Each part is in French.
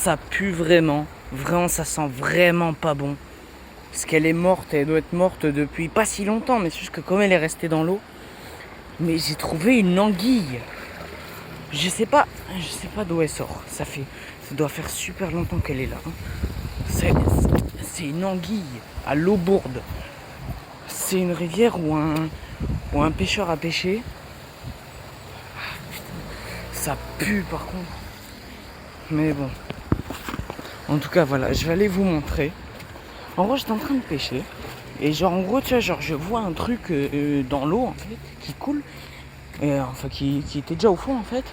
ça pue vraiment. Vraiment, ça sent vraiment pas bon. Parce qu'elle est morte, elle doit être morte depuis pas si longtemps, mais c'est juste que comme elle est restée dans l'eau. Mais j'ai trouvé une anguille. Je sais pas d'où elle sort. Ça doit faire super longtemps qu'elle est là. C'est une anguille à l'eau bourde. C'est une rivière où un pêcheur a pêché. Ça pue par contre. Mais bon. En tout cas voilà, je vais aller vous montrer. En gros j'étais en train de pêcher. Et genre en gros tu vois, genre je vois un truc dans l'eau en fait qui coule. Enfin qui était déjà au fond en fait.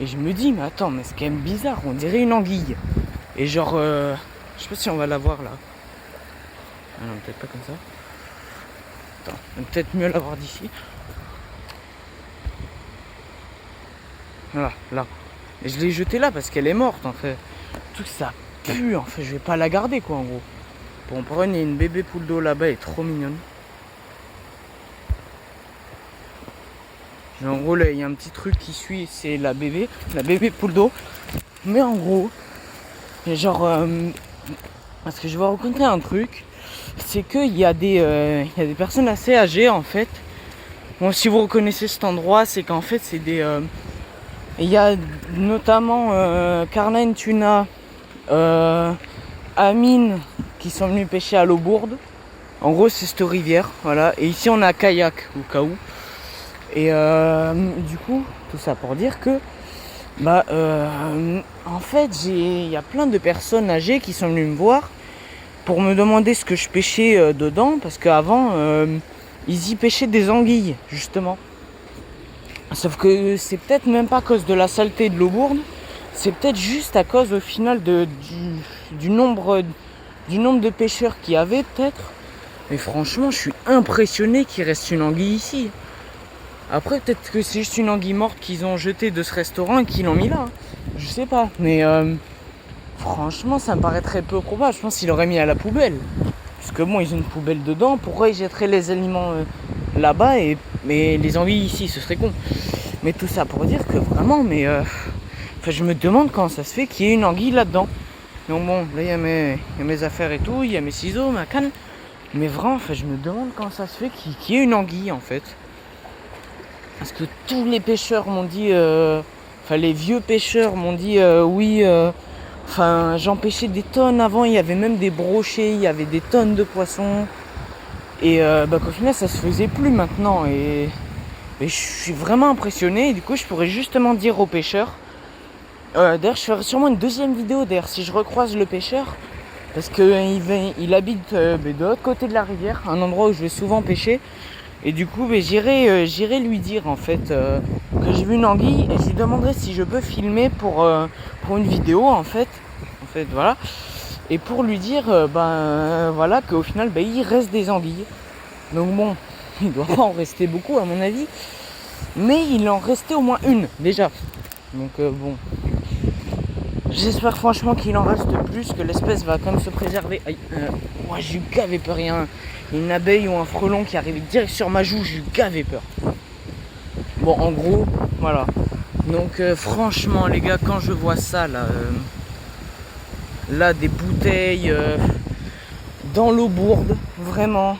Et je me dis mais attends mais c'est quand même bizarre, on dirait une anguille. Et genre je sais pas si on va la voir là. Ah non peut-être pas comme ça. Attends, peut-être mieux la voir d'ici. Voilà, là. Et je l'ai jetée là parce qu'elle est morte en fait. Tout ça pue en fait, je vais pas la garder quoi en gros. Bon, par contre, il y a une bébé poule d'eau là-bas, elle est trop mignonne. En gros, là, il y a un petit truc qui suit, c'est la bébé poule d'eau. Mais en gros, genre, parce que je vais raconter un truc, c'est qu'il y a des personnes assez âgées en fait. Bon, si vous reconnaissez cet endroit, c'est qu'en fait, c'est des. Il y a notamment Carline Tuna, Amine qui sont venus pêcher à l'eau bourde. En gros, c'est cette rivière, voilà. Et ici, on a kayak au cas où. Et du coup, tout ça pour dire que, en fait, il y a plein de personnes âgées qui sont venues me voir pour me demander ce que je pêchais dedans, parce qu'avant, ils y pêchaient des anguilles, justement. Sauf que c'est peut-être même pas à cause de la saleté de l'eau bourde, c'est peut-être juste à cause au final du nombre de pêcheurs qu'il y avait peut-être. Mais franchement, je suis impressionné qu'il reste une anguille ici. Après, peut-être que c'est juste une anguille morte qu'ils ont jetée de ce restaurant et qu'ils l'ont mis là. Je sais pas. Mais franchement, ça me paraît très peu probable. Je pense qu'ils l'auraient mis à la poubelle. Parce que bon, ils ont une poubelle dedans. Pourquoi ils jetteraient les aliments là-bas mais les anguilles ici, ce serait con. Mais tout ça pour dire que vraiment, je me demande comment ça se fait qu'il y ait une anguille là-dedans. Donc bon, là il y a mes affaires et tout, il y a mes ciseaux, ma canne. Mais vraiment, je me demande comment ça se fait qu'il y ait une anguille en fait. Parce que tous les pêcheurs m'ont dit, les vieux pêcheurs m'ont dit oui, j'en pêchais des tonnes avant, il y avait même des brochets, il y avait des tonnes de poissons. Et qu'au final ça se faisait plus maintenant. Et je suis vraiment impressionné. Et du coup je pourrais justement dire aux pêcheurs. D'ailleurs je ferai sûrement une deuxième vidéo d'ailleurs si je recroise le pêcheur. Parce qu'il habite de l'autre côté de la rivière, un endroit où je vais souvent pêcher. Et du coup j'irai lui dire en fait que j'ai vu une anguille. Et je lui demanderai si je peux filmer pour une vidéo en fait voilà. Et pour lui dire voilà qu'au final il reste des anguilles. Donc bon, il doit pas en rester beaucoup à mon avis. Mais il en restait au moins une déjà. Donc bon. J'espère franchement qu'il en reste plus, que l'espèce va quand même se préserver. Moi j'ai eu gavé peur, il y a une abeille ou un frelon qui arrivait direct sur ma joue, j'ai eu gavé peur. Bon en gros, voilà. Donc franchement les gars, quand je vois ça là des bouteilles dans l'eau bourde, vraiment,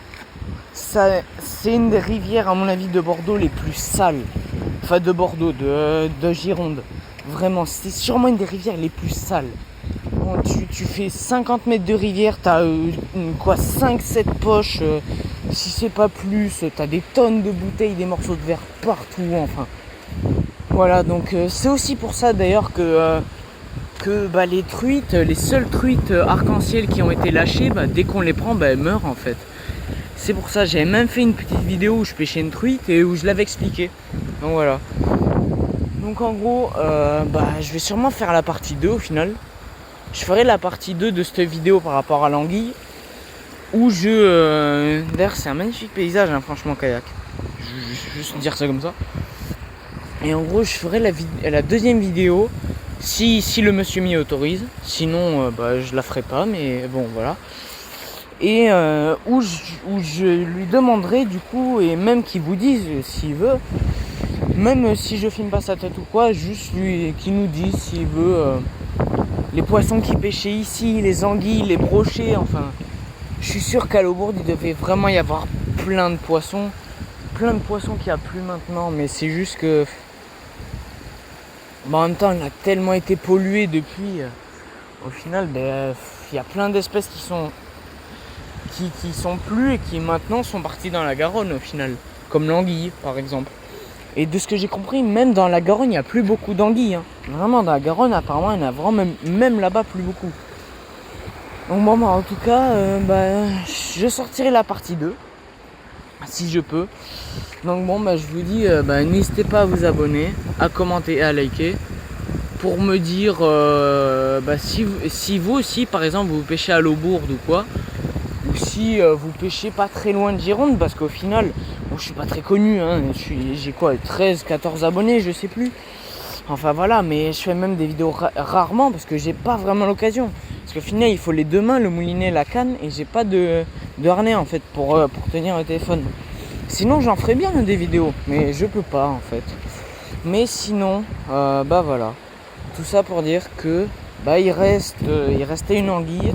ça, c'est une des rivières à mon avis de Bordeaux les plus sales. Enfin de Bordeaux, de Gironde. Vraiment, c'est sûrement une des rivières les plus sales. Bon, tu fais 50 mètres de rivière, t'as 5-7 poches, si c'est pas plus, t'as des tonnes de bouteilles, des morceaux de verre partout, enfin. Voilà, donc c'est aussi pour ça d'ailleurs que les truites, les seules truites arc-en-ciel qui ont été lâchées, dès qu'on les prend, elles meurent en fait. C'est pour ça, j'avais même fait une petite vidéo où je pêchais une truite et où je l'avais expliqué. Donc voilà. Donc en gros, je vais sûrement faire la partie 2 au final. Je ferai la partie 2 de cette vidéo par rapport à l'anguille. Où d'ailleurs c'est un magnifique paysage, hein, franchement, kayak. Je vais juste dire ça comme ça. Et en gros je ferai la deuxième vidéo si le monsieur m'y autorise. Sinon je la ferai pas, mais bon voilà. Et où je lui demanderai du coup, et même qu'il vous dise s'il veut, même si je filme pas sa tête ou quoi, juste lui qui nous dise s'il veut les poissons qui pêchaient ici, les anguilles, les brochets, enfin. Je suis sûr qu'à l'Aubourde, il devait vraiment y avoir plein de poissons. Plein de poissons qu'il n'y a plus maintenant, mais c'est juste que... en même temps, il a tellement été pollué depuis. Au final, il y a plein d'espèces qui sont plus et qui maintenant sont parties dans la Garonne au final. Comme l'anguille, par exemple. Et de ce que j'ai compris, même dans la Garonne, il n'y a plus beaucoup d'anguilles. Hein. Vraiment, dans la Garonne, apparemment, il y en a vraiment, même là-bas, plus beaucoup. Donc bon, en tout cas, je sortirai la partie 2. Si je peux. Donc bon, je vous dis, n'hésitez pas à vous abonner, à commenter et à liker. Pour me dire si vous aussi, par exemple, vous pêchez à l'Aubourde ou quoi. Ou si vous pêchez pas très loin de Gironde, parce qu'au final, bon, je suis pas très connu, hein, j'ai quoi, 13, 14 abonnés, je sais plus. Enfin voilà, mais je fais même des vidéos rarement parce que j'ai pas vraiment l'occasion. Parce qu'au final, il faut les deux mains, le moulinet, la canne, et j'ai pas de harnais en fait pour tenir le téléphone. Sinon, j'en ferais bien des vidéos, mais je peux pas en fait. Mais sinon, voilà. Tout ça pour dire que il restait une anguille.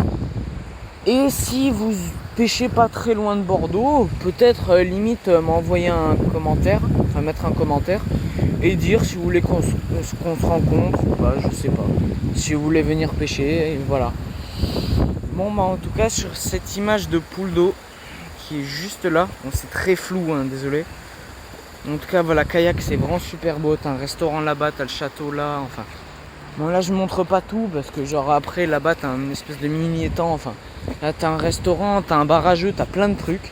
Et si vous pêchez pas très loin de Bordeaux, peut-être limite m'envoyer un commentaire, enfin mettre un commentaire et dire si vous voulez qu'on se rencontre ou pas, je sais pas. Si vous voulez venir pêcher, et voilà. Bon en tout cas sur cette image de poule d'eau qui est juste là, bon, c'est très flou, hein, désolé. En tout cas voilà, kayak c'est vraiment super beau, t'as un restaurant là-bas, t'as le château là, enfin. Bon là je montre pas tout parce que genre après là-bas t'as une espèce de mini étang, enfin. Là t'as un restaurant, t'as un bar à jeux, t'as plein de trucs.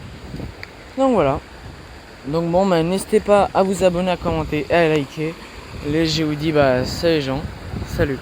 Donc voilà. Donc bon n'hésitez pas à vous abonner, à commenter et à liker. Les je vous dis salut les gens. Salut.